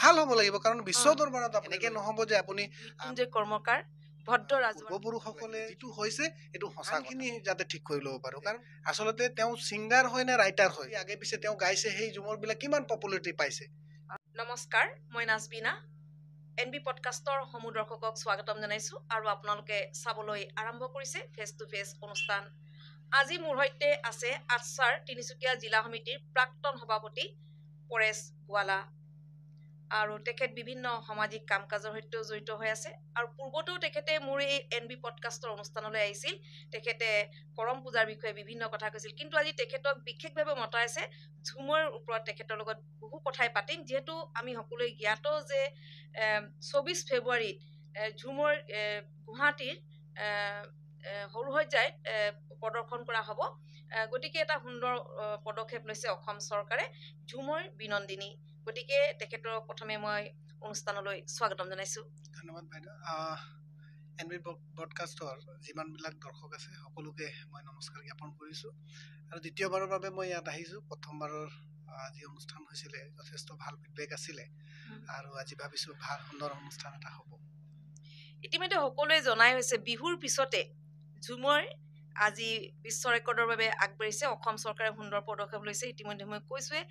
ভাল হ'ব লাগিব কাৰণ বিশ্ব দৰবাৰত এনেকে নহ'ব যে আপুনি মৃত্যুঞ্জয় কৰ্মকাৰ ভদ্ৰ ৰাজবংশী পূৰ্বপুৰুষসকলে যিটো হৈছে এইটো সঁচাখিনি যাতে ঠিক কৰি ল'ব পাৰো কাৰণ আচলতে তেওঁ ছিংগাৰ হয় নে ৰাইটাৰ হয় আগে পিছে তেওঁ গাইছে সেই ঝুমৰবিলাক কিমান পপুলাৰিটি পাইছে। নমস্কাৰ, মই নাজবিনা NB পডকাষ্টৰ সমূহ দৰ্শকক স্বাগতম জনাইছো আৰু আপোনালোকে চাবলৈ আৰম্ভ কৰিছে ফেচ টু ফেচ অনুষ্ঠান। আজি মোৰ সৈতে আছে আটচাৰ তিনিচুকীয়া জিলা সমিতিৰ প্ৰাক্তন সভাপতি পৰেশ গোৱালা আৰু তেখেত বিভিন্ন সামাজিক কাম কাজৰ সৈতেও জড়িত হৈ আছে আৰু পূৰ্বতেও তেখেতে মোৰ এই NB পডকাষ্টৰ অনুষ্ঠানলৈ আহিছিল। তেখেতে কৰম পূজাৰ বিষয়ে বিভিন্ন কথা কৈছিল, কিন্তু আজি তেখেতক বিশেষভাৱে মতা আছে ঝুমৰ ওপৰত তেখেতৰ লগত বহু কথাই পাতিম, যিহেতু আমি সকলোৱে জ্ঞাত যে 24 ফেব্ৰুৱাৰীত ঝুমৰ গুৱাহাটীৰ সৰুসজ্জাত প্ৰদৰ্শন কৰা হ'ব। গতিকে এটা সুন্দৰ পদক্ষেপ লৈছে অসম চৰকাৰে, ঝুমৰ বিনন্দিনী। গতিকে তেখেতক প্ৰথমে মই অনুষ্ঠানলৈ স্বাগতম জনাইছো। ধন্যবাদ বাইদেউ। NB ব্ৰডকাষ্টৰ যিমানবিলাক দৰ্শক আছে সকলোকে মই নমস্কাৰ জ্ঞাপন কৰিছোঁ আৰু দ্বিতীয়বাৰৰ বাবে মই ইয়াত আহিছোঁ। প্ৰথমবাৰৰ যি অনুষ্ঠান হৈছিলে যথেষ্ট ভাল ফিডবেক আছিলে আৰু আজি ভাবিছোঁ ভাল সুন্দৰ অনুষ্ঠান এটা হ'ব। ইতিমধ্যে সকলোৱে জনাই হৈছে বিহুৰ পিছতে ঝুমৰ আজি বিশ্ব ৰেকৰ্ডৰ বাবে আগবাঢ়িছে। অসম চৰকাৰে সুন্দৰ পদক্ষেপ লৈছে, ইতিমধ্যে মই কৈছোৱে।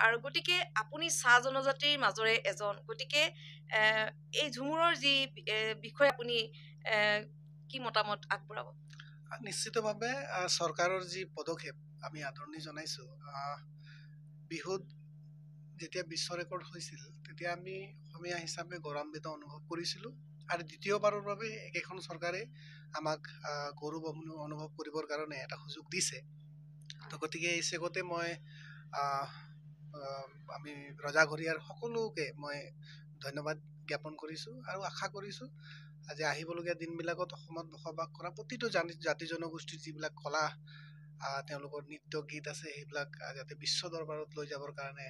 আৰু গতিকে আপুনি চাহ জনজাতিৰ মাজৰে এজন, গতিকে এই ঝুমুৰৰ যি বিষয়ে আপুনি কি মতামত আগবঢ়াব? নিশ্চিতভাৱে চৰকাৰৰ যি পদক্ষেপ আমি আদৰণি জনাইছোঁ। বিহুত যেতিয়া বিশ্ব ৰেকৰ্ড হৈছিল তেতিয়া আমি অসমীয়া হিচাপে গৌৰৱান্বিত অনুভৱ কৰিছিলোঁ আৰু দ্বিতীয়বাৰৰ বাবে একেখন চৰকাৰে আমাক গৌৰৱ অনুভৱ কৰিবৰ কাৰণে এটা সুযোগ দিছে। তো গতিকে এই চেগতে মই আমি ৰজাঘৰীয়াৰ সকলোকে মই ধন্যবাদ জ্ঞাপন কৰিছোঁ আৰু আশা কৰিছোঁ যে আহিবলগীয়া দিনবিলাকত অসমত বসবাস কৰা প্ৰতিটো জাতি জনগোষ্ঠীৰ যিবিলাক কলা তেওঁলোকৰ নৃত্য গীত আছে সেইবিলাক যাতে বিশ্ব দৰবাৰত লৈ যাবৰ কাৰণে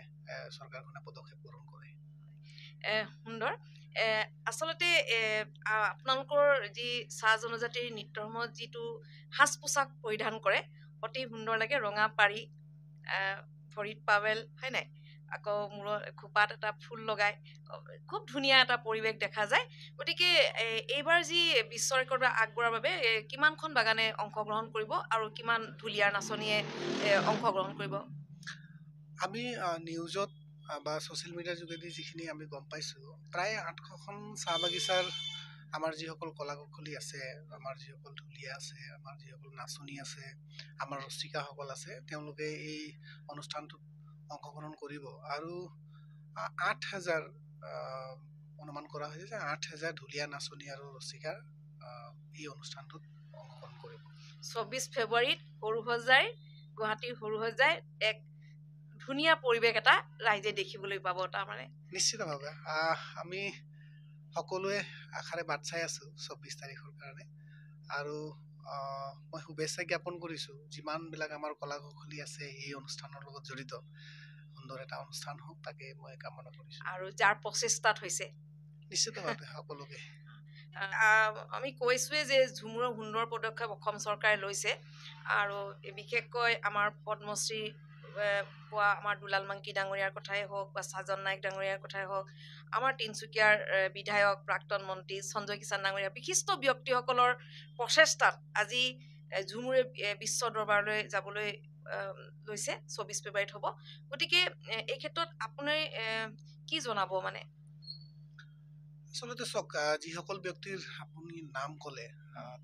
চৰকাৰখনে পদক্ষেপ গ্ৰহণ কৰে। সুন্দৰ। আচলতে আপোনালোকৰ যি চাহ জনজাতিৰ নৃত্যসমূহ যিটো সাজ পোছাক পৰিধান কৰে অতি সুন্দৰ লাগে, ৰঙা পাৰি, ভৰিত পাৱেল, হয় নাই, আকৌ মূৰত খোপাত এটা ফুল লগাই খুব ধুনীয়া এটা পৰিৱেশ দেখা যায়। গতিকে এইবাৰ যি বিশ্ব ৰেকৰ্ড আগবঢ়াৰ বাবে কিমানখন বাগানে অংশগ্ৰহণ কৰিব আৰু কিমান ঢুলীয়াৰ নাচনীয়ে অংশগ্ৰহণ কৰিব? আমি নিউজত বা ছ'চিয়েল মিডিয়াৰ যোগেদি যিখিনি আমি গম পাইছোঁ প্ৰায় 800খন চাহ বাগিচাৰ আমাৰ যিসকল কলা কুশলী আছে, আমাৰ যিসকল ঢুলীয়া আছে, আমাৰ যিসকল নাচনী আছে, আমাৰ ৰচিকাসকল আছে, তেওঁলোকে এই অনুষ্ঠানটোত অংশগ্ৰহণ কৰিব আৰু 8,000 অনুমান কৰা হৈছে যে 8,000 ঢুলীয়া নাচনী আৰু ৰচিকাৰ এই অনুষ্ঠানটোত অংশগ্ৰহণ কৰিব। 24 ফেব্ৰুৱাৰীত সৰুসজাই গুৱাহাটীৰ সৰুসজাই এক ধুনীয়া পৰিৱেশ এটা ৰাইজে দেখিবলৈ পাব। তাৰমানে নিশ্চিতভাৱে আমি সকলোৱে আশাৰে বাট চাই আছো 24 তাৰিখৰ কাৰণে আৰু মই শুভেচ্ছা জ্ঞাপন কৰিছোঁ যিমানবিলাক আমাৰ কলা কুশলী আছে এই অনুষ্ঠানৰ লগত জড়িত, সুন্দৰ এটা অনুষ্ঠান হওক তাকে মই কামনা কৰিছোঁ। আৰু যাৰ প্ৰচেষ্টাত হৈছে নিশ্চিতভাৱে সকলোকে আমি কৈছোৱে যে ঝুমুৰৰ সুন্দৰ পদক্ষেপ অসম চৰকাৰে লৈছে আৰু বিশেষকৈ আমাৰ পদ্মশ্ৰী পোৱা আমাৰ দুলাল মাংকি ডাঙৰীয়াৰ কথাই হওক বা সাজন নায়ক ডাঙৰীয়াৰ কথাই হওক, আমাৰ তিনিচুকীয়াৰ বিধায়ক প্ৰাক্তন মন্ত্ৰী সঞ্জয় কিষাণ ডাঙৰীয়া, বিশিষ্ট ব্যক্তিসকলৰ প্ৰচেষ্টাত আজি ঝুমুৰে বিশ্ব দৰবাৰলৈ যাবলৈ লৈছে। 24 ফেব্ৰুৱাৰীত হ'ব। গতিকে এই ক্ষেত্ৰত আপুনি কি জনাব? মানে আচলতে চাওক, যিসকল ব্যক্তিৰ আপুনি নাম ক'লে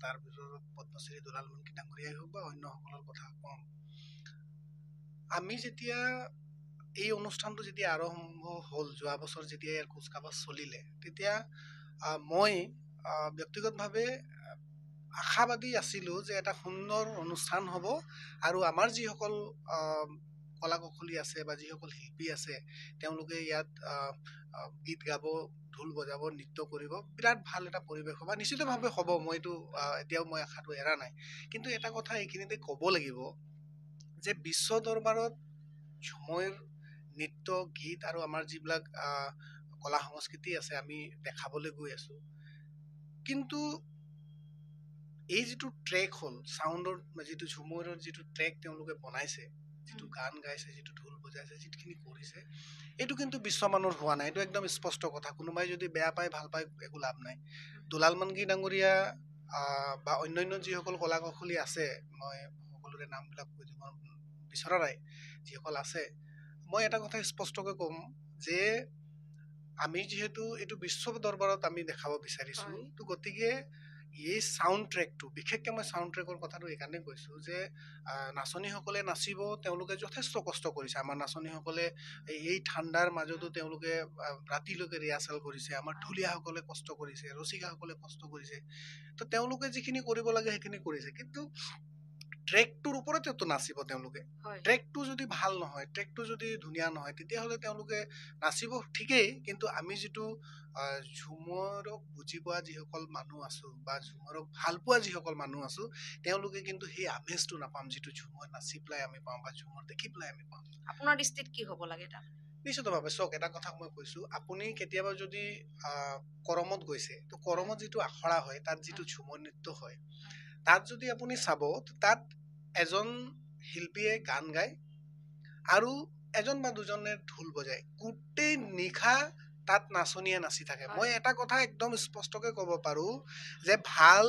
তাৰ ভিতৰত পদ্মশ্ৰী দুলাল মাংকি ডাঙৰীয়াই হওক বা অন্যসকলৰ কথা কম, আমি যেতিয়া এই অনুষ্ঠানটো যেতিয়া আৰম্ভ হ'ল যোৱা বছৰ যেতিয়া ইয়াৰ কুচকাৱাজ চলিলে তেতিয়া মই ব্যক্তিগতভাৱে আশাবাদী আছিলোঁ যে এটা সুন্দৰ অনুষ্ঠান হ'ব আৰু আমাৰ যিসকল কলা কুশলী আছে বা যিসকল শিল্পী আছে তেওঁলোকে ইয়াত গীত গাব, ঢোল বজাব, নৃত্য কৰিব, বিৰাট ভাল এটা পৰিৱেশ হ'ব। নিশ্চিতভাৱে হ'ব, মইতো এতিয়াও মই আশাটো এৰা নাই। কিন্তু এটা কথা এইখিনিতে ক'ব লাগিব যে বিশ্ব দৰবাৰত ঝুমুৰ নৃত্য গীত আৰু আমাৰ যিবিলাক কলা সংস্কৃতি আছে আমি দেখাবলৈ গৈ আছো, কিন্তু এই যিটো ট্ৰেক হ'ল চাউণ্ডৰ যিটো ঝুমুৰৰ যিটো ট্ৰেক তেওঁলোকে বনাইছে, যিটো গান গাইছে, যিটো ঢোল বজাইছে, বুজাইছে যিখিনি কৰিছে এইটো কিন্তু বিশ্বমানৰ হোৱা নাই, এইটো একদম স্পষ্ট কথা। কোনোবাই যদি বেয়া পায় ভাল পায় একো লাভ নাই। দুলাল মানকি ডাঙৰীয়া বা অন্যান্য যিসকল কলা কৌশলী আছে, মই সকলোৰে নামবিলাক কৈ দিব বিচৰা নাই, যিসকল আছে মই এটা কথা স্পষ্টকৈ ক'ম যে আমি যিহেতু এইটো বিশ্ব দৰবাৰত আমি দেখাব বিচাৰিছো, তো গতিকে এই চাউণ্ড ট্ৰেকটো বিশেষকৈ মই চাউণ্ড ট্ৰেকৰ কথাটো এইকাৰণে কৈছো যে নাচনীসকলে নাচিব, তেওঁলোকে যথেষ্ট কষ্ট কৰিছে। আমাৰ নাচনীসকলে এই ঠাণ্ডাৰ মাজতো তেওঁলোকে ৰাতিলৈকে ৰিহাৰ্চেল কৰিছে, আমাৰ ঢুলীয়াসকলে কষ্ট কৰিছে, ৰচিকাসকলে কষ্ট কৰিছে। তো তেওঁলোকে যিখিনি কৰিব লাগে সেইখিনি কৰিছে, কিন্তু ট্ৰেকটোৰ ওপৰতেতো নাচিব তেওঁলোকে। ট্ৰেকটো যদি ভাল নহয়, ট্ৰেকটো যদি ধুনীয়া নহয়, তেতিয়াহ'লে তেওঁলোকে নাচিব ঠিকেই, কিন্তু আমি যিটো ঝুমৰক বুজি পোৱা যিসকল মানুহ আছো বা ঝুমৰক ভাল পোৱা যিসকল মানুহ আছো, তেওঁলোকে কিন্তু সেই আমেজটো নাপাম যিটো ঝুমৰ নাচি পেলাই আমি পাওঁ বা ঝুমৰ দেখি পেলাই আমি পাওঁ। আপোনাৰ দৃষ্টিত কি হ'ব লাগে তাত? নিশ্চিতভাৱে চাওক, এটা কথা মই কৈছো, আপুনি কেতিয়াবা যদি কৰমত গৈছে, তো কৰমত যিটো আখৰা হয়, তাত যিটো ঝুমৰ নৃত্য হয়, তাত যদি আপুনি চাব, তাত এজন শিল্পীয়ে গান গায় আৰু এজন বা দুজনে ঢোল বজায়, গোটেই নিশা তাত নাচনীয়ে নাচি থাকে। মই এটা কথা একদম স্পষ্টকৈ ক'ব পাৰো যে ভাল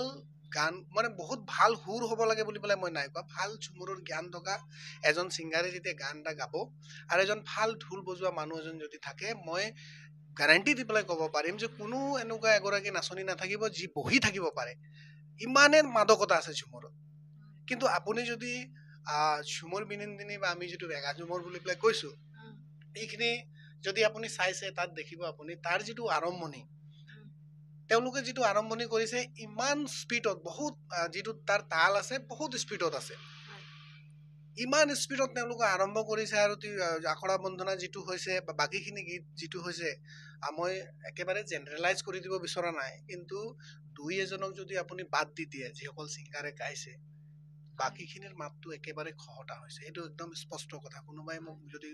গান মানে বহুত ভাল সুৰ হ'ব লাগে বুলি পেলাই মই নাই কোৱা, ভাল ঝুমুৰৰ জ্ঞান থকা এজন ছিংগাৰে যেতিয়া গান এটা গাব আৰু এজন ভাল ঢোল বজোৱা মানুহ এজন যদি থাকে, মই গ্যাৰাণ্টি দি পেলাই ক'ব পাৰিম যে কোনো এনেকুৱা এগৰাকী নাচনী নাথাকিব যি বহি থাকিব পাৰে। ইমানে মাদকতা আছে ঝুমুৰত। কিন্তু আপুনি যদি ঝুমুৰ বিনিন্দিনী বা আমি যিটো ৰেগা ঝুমুৰ বুলি পেলাই কৈছো, এইখিনি যদি আপুনি চাইছে, তাত দেখিব আপুনি তাৰ যিটো আৰম্ভণি, তেওঁলোকে যিটো আৰম্ভণি কৰিছে ইমান স্পীডত, বহুত যিটো তাৰ তাল আছে বহুত স্পীডত আছে, ইমান স্পীডত তেওঁলোকে আৰম্ভ কৰিছে। আৰু আখৰা বন্ধনা যিটো হৈছে বা বাকীখিনি গীত যিটো হৈছে, মই একেবাৰে জেনেৰেলাইজ কৰি দিব বিচৰা নাই, কিন্তু দুই এজনক যদি আপুনি বাদ দি দিয়ে যিসকল ছিংগাৰে গাইছে, বাকীখিনিৰ মাতটো একেবাৰে খহটা হৈছে। এইটো একদম স্পষ্ট কথা। কোনোবাই মোক যদি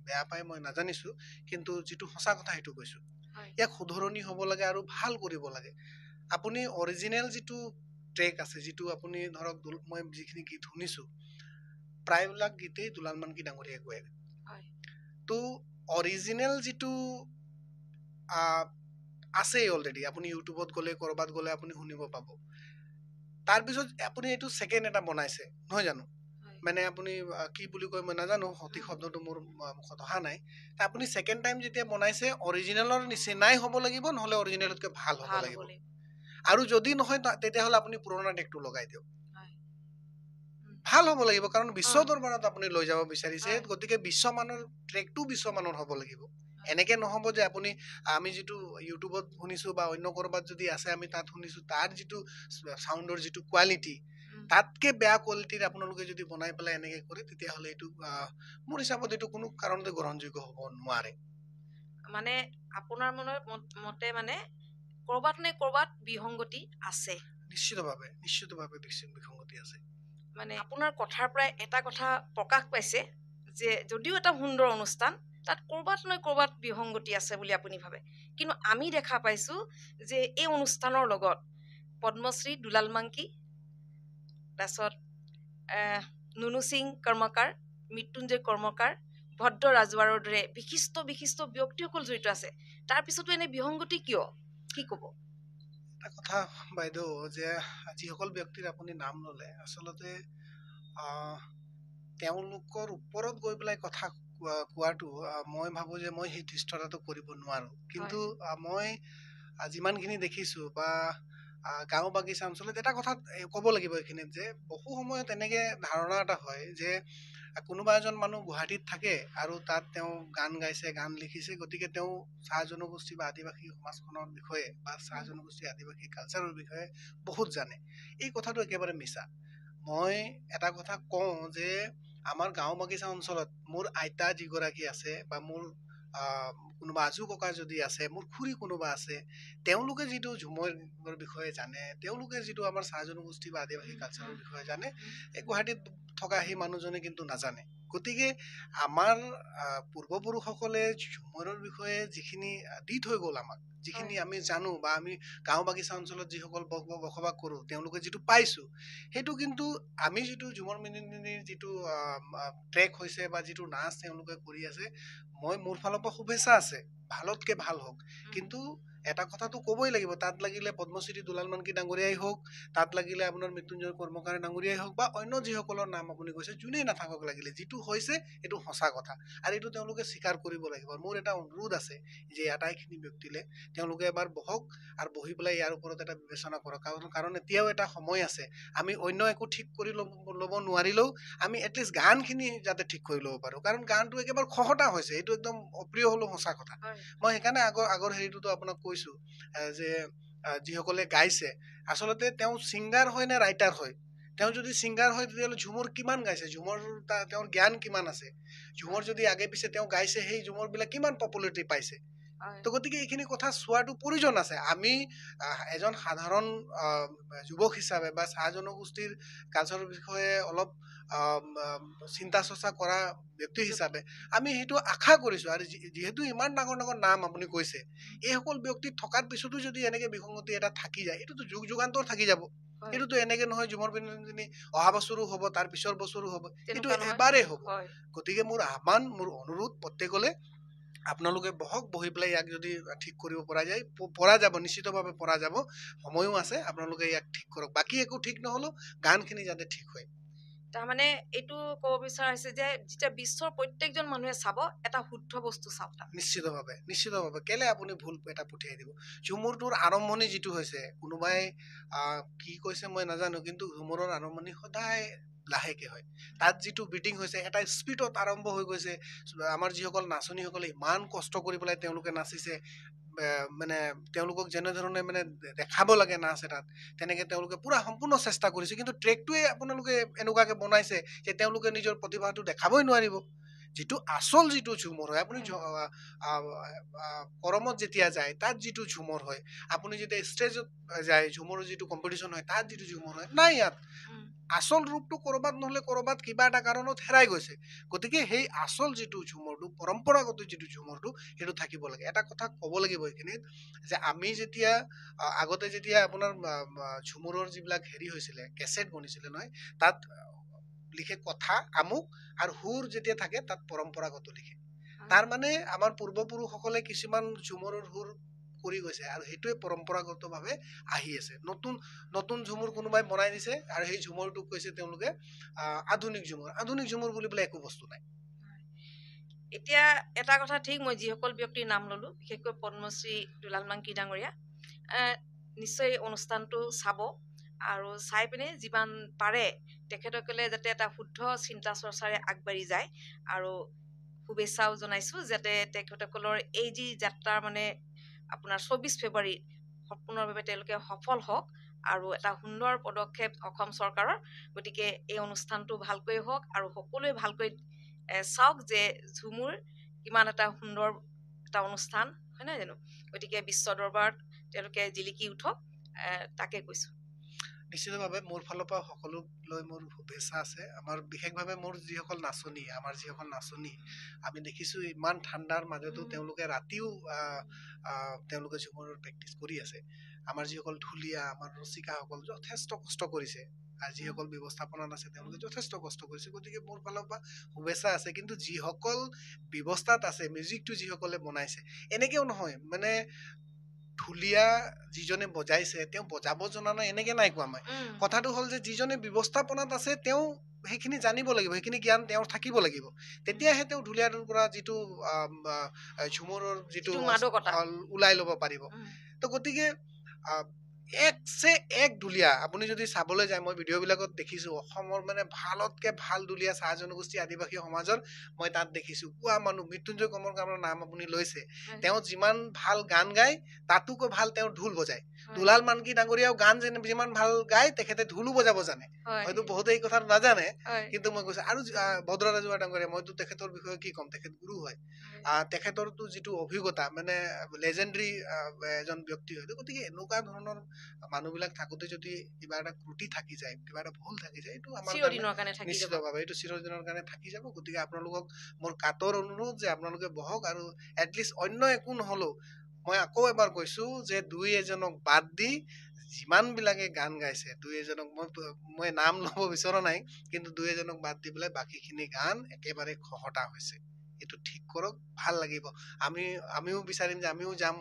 বেয়া পায় মই নাজানিছো, কিন্তু যিটো সঁচা কথা সেইটো কৈছো। ইয়াক শুধৰণি হ'ব লাগে আৰু ভাল কৰিব লাগে। আপুনি অৰিজিনেল যিটো ট্ৰেক আছে, যিটো আপুনি ধৰক মই যিখিনি গীত শুনিছো, প্ৰায়বিলাক গীতেই দুলাল মানকি ডাঙৰীয়াই গায়। তো অৰিজিনেল যিটো আছেই অলৰেডি, আপুনি ইউটিউবত গ'লে ক'ৰবাত গ'লে আপুনি শুনিব পাব। তাৰপিছত আপুনি এইটো ছেকেণ্ড এটা বনাইছে, নহয় জানো? মানে আপুনি কি বুলি কয় মই নাজানো, সঠিক শব্দটো মোৰ মুখত অহা নাই। আপুনি ছেকেণ্ড টাইম যেতিয়া বনাইছে, অৰিজিনেলৰ নিচিনাই হ'ব লাগিব, নহ'লে অৰিজিনেলতকৈ ভাল হ'ব লাগিব। আৰু যদি নহয় তেতিয়াহ'লে আপুনি পুৰণা ট্ৰেকটো লগাই দিয়ক, ভাল হ'ব লাগিব। কাৰণ বিশ্ব দৰবাৰত আপুনি লৈ যাব বিচাৰিছে, গতিকে বিশ্বমানৰ ট্ৰেকটো বিশ্বমানৰ হ'ব লাগিব। এনেকে নহ'ব যে আপুনি আমি যিটো ইউটিউবত শুনিছো বা অন্য ক'ৰবাত যদি আছে আমি তাত শুনিছো, তাৰ যিটো চাউণ্ডৰ যিটো কোৱালিটি, তাতকে বেয়া কোৱালিটিৰ আপোনালোকে যদি বনাই পেলাই এনেকে কৰে, তেতিয়াহ'লে এইটো মোৰ হিচাপত এইটো কোনো কাৰণতে গ্ৰহণযোগ্য হ'ব নোৱাৰে। মানে আপোনাৰ মতে মানে ক'ৰবাত নে ক'ৰবাত বিসংগতি আছে। নিশ্চিতভাৱে বিসংগতি আছে। মানে আপোনাৰ কথাৰ পৰাই এটা কথা প্ৰকাশ পাইছে যে যদিও এটা সুন্দৰ অনুষ্ঠান, তাত ক'ৰবাত নহয় ক'ৰবাত বিসংগতি আছে বুলি আপুনি ভাবে। কিন্তু আমি দেখা পাইছো যে এই অনুষ্ঠানৰ লগত পদ্মশ্ৰী দুলাল মাংকি, তাৰপিছত নুনু সিং কৰ্মকাৰ, মৃত্যুঞ্জয় কৰ্মকাৰ, ভদ্ৰ ৰাজৱাৰৰ দৰে বিশিষ্ট ব্যক্তিসকল জড়িত আছে। তাৰপিছতো এনে বিসংগতি কিয়, কি ক'ব? এটা কথা বাইদেউ, যে যিসকল ব্যক্তিৰ আপুনি নাম ল'লে, আচলতে তেওঁলোকৰ ওপৰত গৈ পেলাই কথা কোৱাটো মই ভাবো যে মই সেই ধৃষ্টতাটো কৰিব নোৱাৰো। কিন্তু মই যিমানখিনি দেখিছো বা গাঁও বাগিচা অঞ্চলত এটা কথা ক'ব লাগিব এইখিনিত, যে বহু সময়ত এনেকে ধাৰণা এটা হয় যে কোনোবা এজন মানুহ গুৱাহাটীত থাকে আৰু তাত তেওঁ গান গাইছে, গান লিখিছে, গতিকে তেওঁ চাহ জনগোষ্ঠী বা আদিবাসী সমাজখনৰ বিষয়ে বা চাহ জনগোষ্ঠী আদিবাসী কালচাৰৰ বিষয়ে বহুত জানে। এই কথাটো একেবাৰে মিছা। মই এটা কথা কওঁ যে আমাৰ গাঁও বাগিচা অঞ্চলত মোৰ আইতা যিগৰাকী আছে বা মোৰ কোনোবা আজু ককা যদি আছে, মোৰ খুৰী কোনোবা আছে, তেওঁলোকে যিটো ঝুমৰ বিষয়ে জানে, তেওঁলোকে যিটো আমাৰ চাহ জনগোষ্ঠী বা আদিবাসী কালচাৰৰ বিষয়ে জানে, এই গুৱাহাটীত থকা সেই মানুহজনে কিন্তু নাজানে। গতিকে আমাৰ পূৰ্বপুৰুষসকলে ঝুমুৰৰ বিষয়ে যিখিনি দি থৈ গ'ল আমাক, যিখিনি আমি জানো বা আমি গাঁও বাগিচা অঞ্চলত যিসকল বসবাস কৰোঁ তেওঁলোকে যিটো পাইছোঁ, সেইটো কিন্তু আমি যিটো ঝুমৰ মিনিৰ যিটো ট্ৰেক হৈছে বা যিটো নাচ তেওঁলোকে কৰি আছে, মই মোৰ ফালৰ পৰা শুভেচ্ছা আছে, ভালতকে ভাল হওক। কিন্তু এটা কথাটো ক'বই লাগিব, তাত লাগিলে পদ্মশ্ৰী দুলাল মানকি ডাঙৰীয়াই হওক, তাত লাগিলে আপোনাৰ মৃত্যুঞ্জয় কৰ্মকাৰী ডাঙৰীয়াই হওক বা অন্য যিসকলৰ নাম আপুনি কৈছে, যোনেই নাথাকক লাগিলে, যিটো হৈছে সেইটো সঁচা কথা আৰু এইটো তেওঁলোকে স্বীকাৰ কৰিব লাগিব। মোৰ এটা অনুৰোধ আছে যে আটাইখিনি ব্যক্তিলে তেওঁলোকে এবাৰ বহক আৰু বহি পেলাই ইয়াৰ ওপৰত এটা বিবেচনা কৰক। কাৰণ এতিয়াও এটা সময় আছে, আমি অন্য একো ঠিক কৰি ল'ব নোৱাৰিলেও আমি এটলিষ্ট গানখিনি যাতে ঠিক কৰি ল'ব পাৰোঁ, কাৰণ গানটো একেবাৰে খহটা হৈছে, এইটো একদম অপ্ৰিয় হ'লেও সঁচা কথা। মই সেইকাৰণে আগৰ হেৰিটোতো আপোনাক কৈছোঁ যে যিসকলে গাইছে আচলতে তেওঁ ছিংগাৰ হয় নে ৰাইটাৰ হয়। তেওঁ যদি ছিংগাৰ হয় তেতিয়াহ'লে ঝুমুৰ কিমান গাইছে, ঝুমুৰ তেওঁৰ জ্ঞান কিমান আছে, ঝুমুৰ যদি আগে পিছে তেওঁ গাইছে সেই ঝুমুৰবিলাক কিমান পপুলাৰিটি পাইছে। তো গতিকে এইখিনি কথা চোৱাটো প্ৰয়োজন আছে। আমি এজন সাধাৰণ যুৱক হিচাপে বা চাহ জনগোষ্ঠীৰ কালচাৰৰ বিষয়ে অলপ চিন্তা চৰ্চা কৰা ব্যক্তি হিচাপে আমি সেইটো আশা কৰিছোঁ। আৰু যিহেতু ইমান ডাঙৰ ডাঙৰ নাম আপুনি কৈছে, এইসকল ব্যক্তি থকাৰ পিছতো যদি এনেকে বিসংগতি এটা থাকি যায়, এইটোতো যুগ যুগান্তৰ থাকি যাব। এইটোতো এনেকে নহয় ঝুমৰ পিন্ধি অহা বছৰো হ'ব, তাৰ পিছৰ বছৰো হ'ব, এইটো এবাৰেই হ'ব। গতিকে মোৰ আহ্বান, মোৰ অনুৰোধ প্ৰত্যেকলে, আপোনালোকে বহক, বহি পেলাই ইয়াক যদি ঠিক কৰিব পৰা যাব, নিশ্চিতভাৱে পৰা যাব, সময়ো আছে, আপোনালোকে ইয়াক ঠিক কৰক। বাকী একো ঠিক নহ'লেও গানখিনি যাতে ঠিক হয়। তাৰমানে এইটো ক'ব বিচৰা হৈছে যে যেতিয়া বিশ্বৰ প্ৰত্যেকজন মানুহে চাব, এটা শুদ্ধ বস্তু চাওক। নিশ্চিতভাৱে কেলে আপুনি ভুল এটা পঠিয়াই দিব। ঝুমুৰটোৰ আৰম্ভণি যিটো হৈছে, কোনোবাই কি কৈছে মই নাজানো, কিন্তু ঝুমুৰৰ আৰম্ভণি সদায় লাহেকে হয়। তাত যিটো বিটিং হৈছে এটা স্পীডত আৰম্ভ হৈ গৈছে। আমাৰ যিসকল নাচনীসকলে ইমান কষ্ট কৰি পেলাই তেওঁলোকে নাচিছে, মানে তেওঁলোকক যেনেধৰণে মানে দেখাব লাগে নাচ এটাত, তেনেকে তেওঁলোকে পুৰা সম্পূৰ্ণ চেষ্টা কৰিছে, কিন্তু ট্ৰেকটোৱে আপোনালোকে এনেকুৱাকে বনাইছে যে তেওঁলোকে নিজৰ প্ৰতিভাটো দেখাবই নোৱাৰিব। যিটো আচল যিটো ঝুমুৰ হয়, আপুনি কৰমত যেতিয়া যায় তাত যিটো ঝুমুৰ হয়, আপুনি যেতিয়া ষ্টেজত যায় ঝুমুৰৰ যিটো কম্পিটিশ্যন হয় তাত যিটো ঝুমুৰ হয়, নাই ইয়াত আচল ৰূপটো কৰবাত নহলে কৰবাত কিবা এটা কাৰণত হেৰাই গৈছে। গতিকে সেই আচল যিটো ঝুমুৰটো, পৰম্পৰাগত যিটো ঝুমুৰটো, সেইটো থাকিব লাগে। এটা কথা ক'ব লাগিব এইখিনিত যে আমি যেতিয়া আগতে যেতিয়া আপোনাৰ ঝুমুৰৰ যিবিলাক হেৰি হৈছিলে, কেছেট বনিছিলে নহয়, তাত লিখে কথা আমুক আৰু সুৰ যেতিয়া থাকে তাত পৰম্পৰাগত লিখে। তাৰ মানে আমাৰ পূৰ্বপুৰুষসকলে কিছুমান ঝুমুৰৰ সুৰ কৰি গৈছে আৰু সেইটোৱে পৰম্পৰাগতভাৱে আহি আছে। নতুন ঝুমুৰ কোনোবাই বনাই দিছে আৰু সেই ঝুমুৰটোক কৈছে তেওঁলোকে আধুনিক ঝুমুৰ। আধুনিক ঝুমুৰ বুলি পেলাই একো বস্তু নাই। এতিয়া এটা কথা ঠিক, মই যিসকল ব্যক্তিৰ নাম ললো, বিশেষকৈ পদ্মশ্ৰী দুলাল মানকি ডাঙৰীয়া, নিশ্চয় অনুষ্ঠানটো চাব আৰু চাই পিনে যিমান পাৰে তেখেতসকলে যাতে এটা শুদ্ধ চিন্তা চৰ্চাৰে আগবাঢ়ি যায়। আৰু শুভেচ্ছাও জনাইছোঁ যাতে তেখেতসকলৰ এই যি যাত্ৰাৰ মানে আপোনাৰ 24 ফেব্ৰুৱাৰী সম্পূৰ্ণভাৱে তেওঁলোকে সফল হওক আৰু এটা সুন্দৰ পদক্ষেপ অসম চৰকাৰৰ। গতিকে এই অনুষ্ঠানটো ভালকৈ হওক আৰু সকলোৱে ভালকৈ চাওক যে ঝুমুৰ কিমান এটা সুন্দৰ এটা অনুষ্ঠান, হয় নহয় জানো? গতিকে বিশ্ব দৰবাৰত তেওঁলোকে জিলিকি উঠক, তাকে কৈছোঁ। নিশ্চিতভাৱে মোৰ ফালৰ পৰা সকলোলৈ মোৰ শুভেচ্ছা আছে। আমাৰ বিশেষভাৱে মোৰ যিসকল নাচনী, আমি দেখিছোঁ ইমান ঠাণ্ডাৰ মাজতো তেওঁলোকে ৰাতিও তেওঁলোকে ঝুমুৰৰ প্ৰেক্টিচ কৰি আছে। আমাৰ যিসকল ঢুলীয়া, আমাৰ ৰচিকাসকল যথেষ্ট কষ্ট কৰিছে আৰু যিসকল ব্যৱস্থাপনাত আছে তেওঁলোকে যথেষ্ট কষ্ট কৰিছে। গতিকে মোৰ ফালৰ পৰা শুভেচ্ছা আছে। কিন্তু যিসকল ব্যৱস্থাত আছে, মিউজিকটো যিসকলে বনাইছে, এনেকেও নহয় মানে ঢুলীয়া যিজনে বজাইছে তেওঁ বজাব জনা নাই এনেকে নাই কোৱা মই। কথাটো হ'ল যে যিজনে ব্যৱস্থাপনাত আছে তেওঁ সেইখিনি জানিব লাগিব, সেইখিনি জ্ঞান তেওঁৰ থাকিব লাগিব, তেতিয়াহে তেওঁ ঢুলীয়াটোৰ পৰা যিটো ঝুমুৰৰ যিটো ওলাই ল'ব পাৰিব। তো গতিকে এক ঢুলীয়া আপুনি যদি চাবলৈ যায়, মই ভিডিঅ' বিলাকত দেখিছোঁ অসমৰ মানে ভালতকে ভাল ঢুলীয়া চাহ জনগোষ্ঠী আদিবাসী সমাজৰ মই তাত দেখিছোঁ। পুৱা মানুহ মৃত্যুঞ্জয় কৰ্মকাৰৰ নাম আপুনি লৈছে, তেওঁ যিমান ভাল গান গায় তাতোকৈ ভাল তেওঁ ঢোল বজায়। দুলাল মানকি ডাঙৰীয়াও গান যিমান ভাল গায় তেখেতে ঢোলো বজাব জানে হয়তো বহুতে এই কথা নাজানে কিন্তু মই কৈছো আৰু ভদ্ৰ ৰাজুৱা ডাঙৰীয়া মইতো তেখেতৰ বিষয়ে কি ক'ম তেখেত গুৰু হয় তেখেতৰতো যিটো অভিজ্ঞতা মানে লেজেণ্ডাৰী এজন ব্যক্তি হয় গতিকে এনেকুৱা ধৰণৰ মানুহবিলাক থাকোতে যদি কিবা এটা ত্ৰুটি থাকি যায় কিবা এটা ভুল থাকি যায় এইটো আমাৰ নিশ্চিতভাৱে এইটো চিৰদিনৰ কাৰণে থাকি যাব গতিকে আপোনালোকক মোৰ কাতৰ অনুৰোধ যে আপোনালোকে বহক আৰু এটলিষ্ট অন্য একো নহলেও মই আকৌ এবাৰ কৈছো যে দুই এজনক বাদ দি যিমান বিলাকে গান গাইছে দুই এজনক মই নাম লব বিচৰা নাই কিন্তু দুই এজনক বাদ দি পেলাই বাকীখিনি গান একেবাৰে খহটা হৈছে এইটো ঠিক কৰক ভাল লাগিব আমিও বিচাৰিম যে আমিও যাম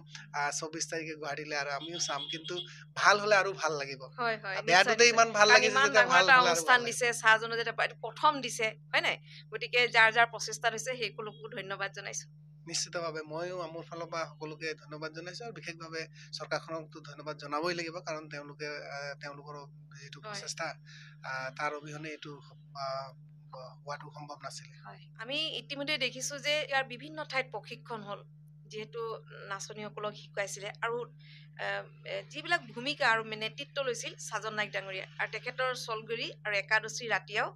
24 তাৰিখে গুৱাহাটীলৈ আৰু আমিও চাম কিন্তু ভাল হলে আৰু ভাল লাগিব বেয়াটোতে ইমান ভাল লাগিছে যেতিয়া ভাল হলে অনুষ্ঠান দিছে চাহ জনজাতীয় প্ৰথম দিছে হয় নাই গতিকে যাৰ যাৰ প্ৰচেষ্টা দিছে সেইসকলকো ধন্যবাদ জনাইছো নিশ্চিতভাৱে মইও মোৰ ফালৰ পৰা সকলোকে ধন্যবাদ জনাইছো আৰু বিশেষভাৱে চৰকাৰখনকতো ধন্যবাদ জনাবই লাগিব কাৰণ তেওঁলোকে তেওঁলোকৰ যিটো প্ৰচেষ্টা তাৰ অবিহনে এইটো হোৱাটো সম্ভৱ নাছিলে আমি ইতিমধ্যে দেখিছো যে ইয়াৰ বিভিন্ন ঠাইত প্ৰশিক্ষণ হ'ল যিহেতু নাচনীসকলক শিকাইছিলে আৰু যিবিলাক ভূমিকা আৰু নেতৃত্ব লৈছিল সাজন নাইক ডাঙৰীয়া আৰু তেখেতৰ চলগুৰি আৰু একাদশী ৰাতিয়াও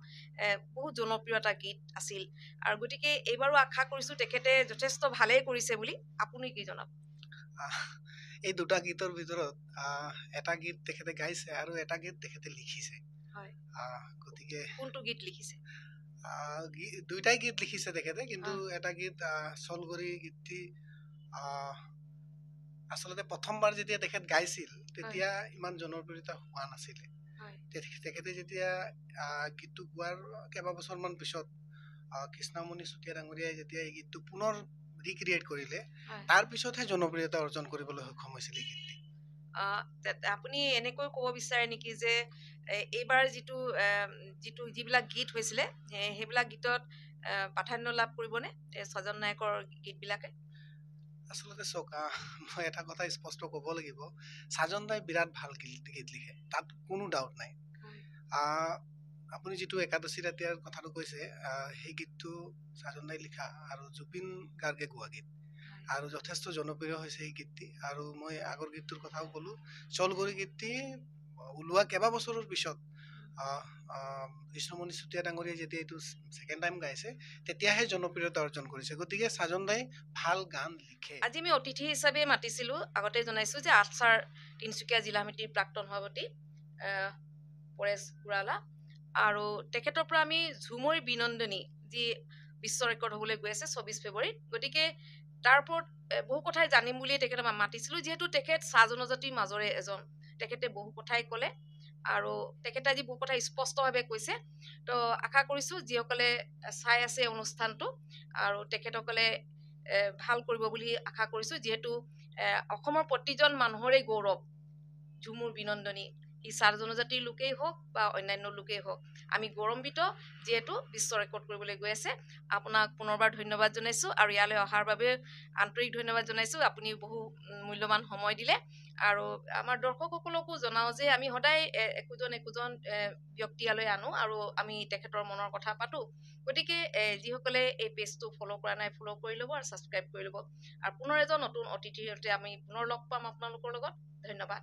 বহুত জনপ্ৰিয়তা গীত আছিল আৰু গতিকে এইবাৰো আশা কৰিছো তেখেতে যথেষ্ট ভালেই কৰিছে বুলি আপুনি কি জনাব এই দুটা গীতৰ ভিতৰত এটা গীত তেখেতে গাইছে আৰু এটা গীত তেখেতে লিখিছে গতিকে কোনটো গীত লিখিছে দুইটাই গীত লিখিছে তেখেতে কিন্তু এটা গীত চলগুৰি গীতটি আচলতে প্ৰথমবাৰ যেতিয়া তেখেত গাইছিল তেতিয়া ইমান জনপ্ৰিয়তা হোৱা নাছিলে তেখেতে যেতিয়া গীতটো গোৱাৰ কেইবাবছৰমান পিছত কৃষ্ণমণি চুতীয়া ডাঙৰীয়াই যেতিয়া এই গীতটো পুনৰ ৰিক্ৰিয়েট কৰিলে তাৰ পিছতহে জনপ্ৰিয়তা অৰ্জন কৰিবলৈ সক্ষম হৈছিল এই গীতটি আপুনি এনেকৈ ক'ব বিচাৰে নেকি যে এইবাৰ যিবিলাক গীত হৈছিলে সেইবিলাক গীতত প্ৰাধান্য লাভ কৰিবনে সাজন নায়কৰ গীতবিলাকে আচলতে চাওক মই এটা কথা স্পষ্ট ক'ব লাগিব সাজন দাই বিৰাট ভাল গীত লিখে তাত কোনো ডাউট নাই আপুনি যিটো একাদশী ৰাতিয়াৰ কথাটো কৈছে সেই গীতটো সাজন দাই লিখা আৰু জুবিন গাৰ্গে গোৱা গীত আৰু যথেষ্ট জনপ্ৰিয় হৈছে এই গীতটি আৰু মই আগৰ গীতটোৰ কথাও ক'লো চলগুৰি গীতটি ওলোৱা কেইবাবছৰৰ পিছত কৃষ্ণমণি চুতীয়া ডাঙৰীয়াই যেতিয়া এইটো ছেকেণ্ড টাইম গাইছে তেতিয়াহে জনপ্ৰিয়তা অৰ্জন কৰিছে গতিকে সাজন দাই ভাল গান লিখে আজি আমি অতিথি হিচাপে মাতিছিলো আগতে জনাইছো যে আঠচাৰ তিনিচুকীয়া জিলা সমিতিৰ প্ৰাক্তন সভাপতি পৰেশ কুৰালা আৰু তেখেতৰ পৰা আমি ঝুমুৰি বিনন্দনী যি বিশ্ব ৰেকৰ্ড হ'বলৈ গৈ আছে 24 ফেব্ৰুৱাৰীত গতিকে তাৰ ওপৰত বহু কথাই জানিম বুলিয়ে তেখেতক মাতিছিলো যিহেতু তেখেত চাহ জনজাতিৰ মাজৰে এজন তেখেতে বহু কথাই ক'লে আৰু তেখেতে আজি বহু কথা স্পষ্টভাৱে কৈছে তো আশা কৰিছো যিসকলে চাই আছে অনুষ্ঠানটো আৰু তেখেতসকলে ভাল কৰিব বুলি আশা কৰিছো যিহেতু অসমৰ প্ৰতিজন মানুহৰে গৌৰৱ ঝুমুৰ বিনন্দনী ই চাহ জনজাতিৰ লোকেই হওক বা অন্যান্য লোকেই হওক আমি গৌৰৱান্বিত যিহেতু বিশ্ব ৰেকৰ্ড কৰিবলৈ গৈ আছে আপোনাক পুনৰবাৰ ধন্যবাদ জনাইছো আৰু ইয়ালৈ অহাৰ বাবে আন্তৰিক ধন্যবাদ জনাইছো আপুনি বহু মূল্যৱান সময় দিলে আৰু আমাৰ দৰ্শকসকলকো জনাও যে আমি সদায় একোজন ব্যক্তি ইয়ালৈ আনো আৰু আমি তেখেতৰ মনৰ কথা পাতো গতিকে যিসকলে এই পেজটো ফ'ল' কৰা নাই ফ'ল' কৰি ল'ব আৰু ছাবস্ক্ৰাইব কৰি ল'ব আৰু পুনৰ এজন নতুন অতিথিৰ সৈতে আমি পুনৰ লগ পাম আপোনালোকৰ লগত ধন্যবাদ